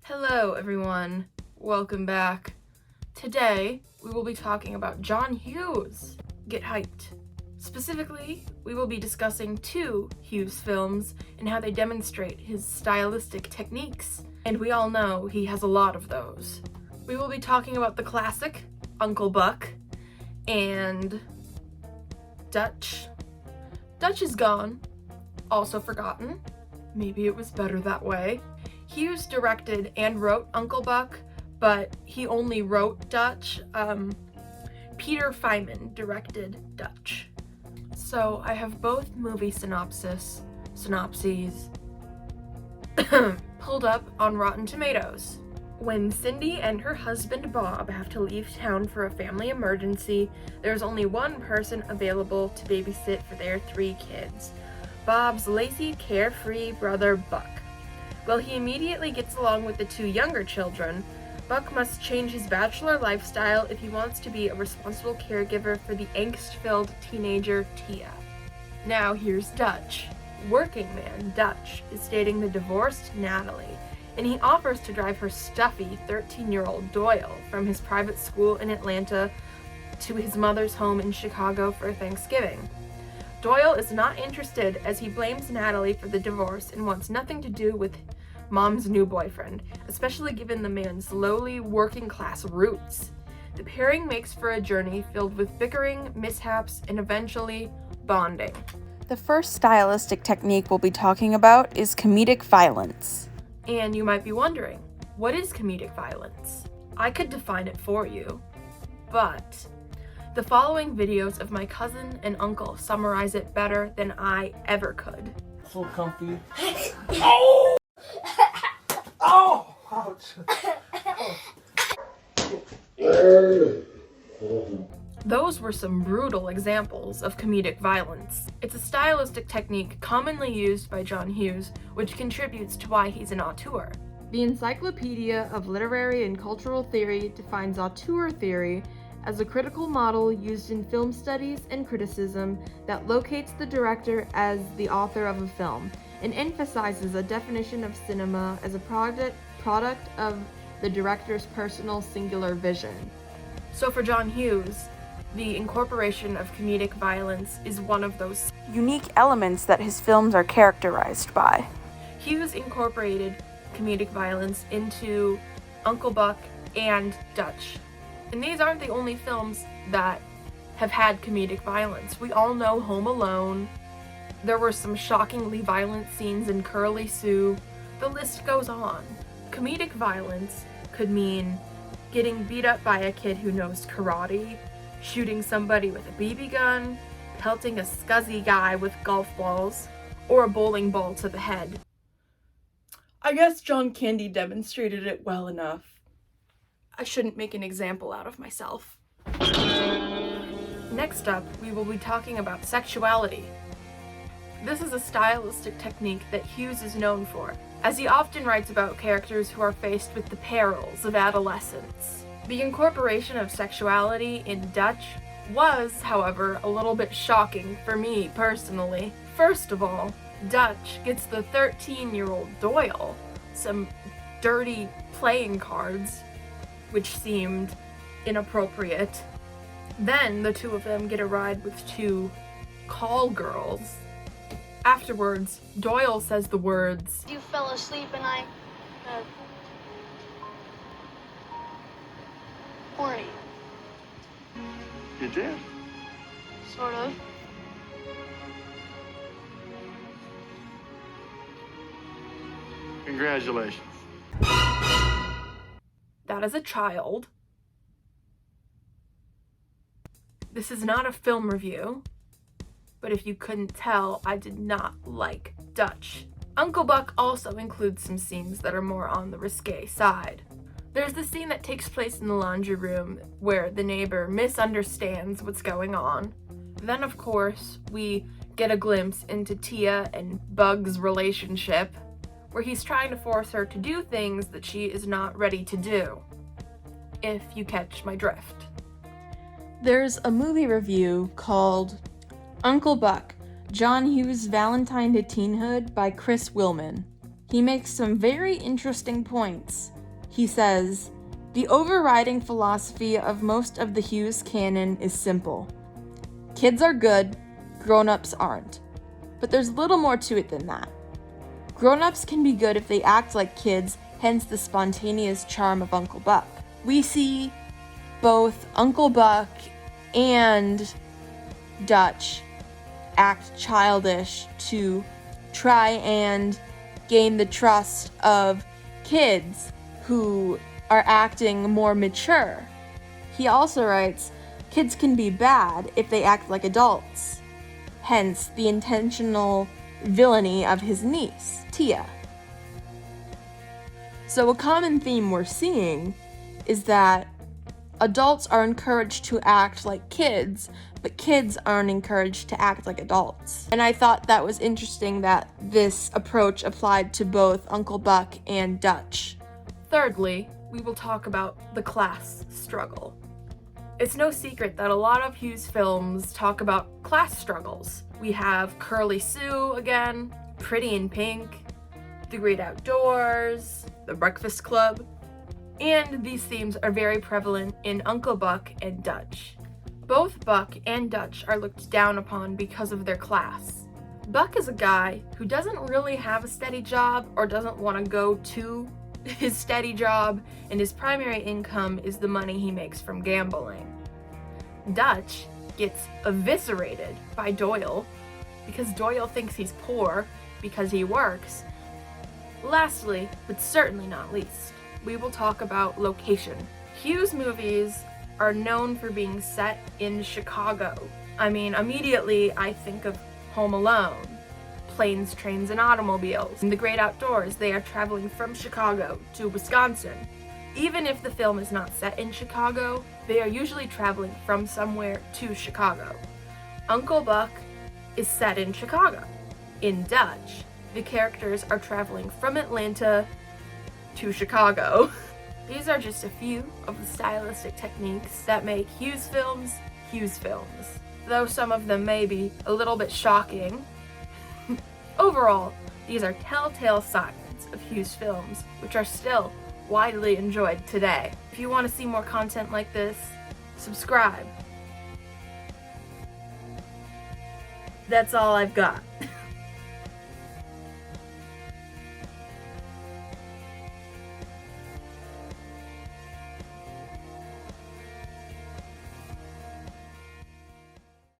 Hello everyone, welcome back. Today, we will be talking about John Hughes. Get hyped. Specifically, we will be discussing two Hughes films and how they demonstrate his stylistic techniques. And we all know he has a lot of those. We will be talking about the classic, Uncle Buck, and Dutch. Dutch is gone, also forgotten. Maybe it was better that way. Hughes directed and wrote Uncle Buck, but he only wrote Dutch. Peter Feynman directed Dutch. So I have both movie synopses pulled up on Rotten Tomatoes. When Cindy and her husband Bob have to leave town for a family emergency, there's only one person available to babysit for their 3 kids. Bob's lazy, carefree brother Buck. While he immediately gets along with the 2 younger children, Buck must change his bachelor lifestyle if he wants to be a responsible caregiver for the angst-filled teenager Tia. Now here's Dutch. Working man Dutch is dating the divorced Natalie, and he offers to drive her stuffy 13-year-old Doyle from his private school in Atlanta to his mother's home in Chicago for Thanksgiving. Doyle is not interested as he blames Natalie for the divorce and wants nothing to do with Mom's new boyfriend, especially given the man's lowly working-class roots. The pairing makes for a journey filled with bickering, mishaps, and eventually bonding. The first stylistic technique we'll be talking about is comedic violence. And you might be wondering, what is comedic violence? I could define it for you, but the following videos of my cousin and uncle summarize it better than I ever could. So comfy. Oh! Oh! Ouch! Those were some brutal examples of comedic violence. It's a stylistic technique commonly used by John Hughes, which contributes to why he's an auteur. The Encyclopedia of Literary and Cultural Theory defines auteur theory as a critical model used in film studies and criticism that locates the director as the author of a film and emphasizes a definition of cinema as a product of the director's personal singular vision. So for John Hughes, the incorporation of comedic violence is one of those Unique elements that his films are characterized by. Hughes incorporated comedic violence into Uncle Buck and Dutch. And these aren't the only films that have had comedic violence. We all know Home Alone. There were some shockingly violent scenes in Curly Sue. The list goes on. Comedic violence could mean getting beat up by a kid who knows karate, shooting somebody with a BB gun, pelting a scuzzy guy with golf balls, or a bowling ball to the head. I guess John Candy demonstrated it well enough. I shouldn't make an example out of myself. Next up, we will be talking about sexuality. This is a stylistic technique that Hughes is known for, as he often writes about characters who are faced with the perils of adolescence. The incorporation of sexuality in Dutch was, however, a little bit shocking for me personally. First of all, Dutch gets the 13-year-old Doyle some dirty playing cards, which seemed inappropriate. Then the 2 of them get a ride with 2 call girls. Afterwards, Doyle says the words, "You fell asleep and I horny." You did? Sort of. Congratulations. that is a child. This is not a film review, but if you couldn't tell, I did not like Dutch. Uncle Buck also includes some scenes that are more on the risque side. There's the scene that takes place in the laundry room where the neighbor misunderstands what's going on. Then, of course, we get a glimpse into Tia and Bug's relationship, where he's trying to force her to do things that she is not ready to do, if you catch my drift. There's a movie review called Uncle Buck, John Hughes' Valentine to Teenhood by Chris Willman. He makes some very interesting points He says, "The overriding philosophy of most of the Hughes canon is simple. Kids are good, grown-ups aren't. But there's little more to it than that. Grown-ups can be good if they act like kids, hence the spontaneous charm of Uncle Buck." We see both Uncle Buck and Dutch act childish to try and gain the trust of kids who are acting more mature. He also writes, "Kids can be bad if they act like adults," hence the intentional villainy of his niece, Tia. So a common theme we're seeing is that adults are encouraged to act like kids, but kids aren't encouraged to act like adults. And I thought that was interesting that this approach applied to both Uncle Buck and Dutch. Thirdly, we will talk about the class struggle. It's no secret that a lot of Hughes films talk about class struggles. We have Curly Sue again, Pretty in Pink, The Great Outdoors, The Breakfast Club, and these themes are very prevalent in Uncle Buck and Dutch. Both Buck and Dutch are looked down upon because of their class. Buck is a guy who doesn't really have a steady job or doesn't want to go to his steady job, and his primary income is the money he makes from gambling. Dutch gets eviscerated by Doyle because Doyle thinks he's poor because he works. Lastly, but certainly not least, we will talk about location. Hughes movies are known for being set in Chicago. I mean, immediately I think of Home Alone, Planes, Trains, and Automobiles. In The Great Outdoors, they are traveling from Chicago to Wisconsin. Even if the film is not set in Chicago, they are usually traveling from somewhere to Chicago. Uncle Buck is set in Chicago. In Dutch, the characters are traveling from Atlanta to Chicago. These are just a few of the stylistic techniques that make Hughes films, though some of them may be a little bit shocking. Overall, these are telltale signs of Hughes films, which are still widely enjoyed today. If you want to see more content like this, subscribe. That's all I've got.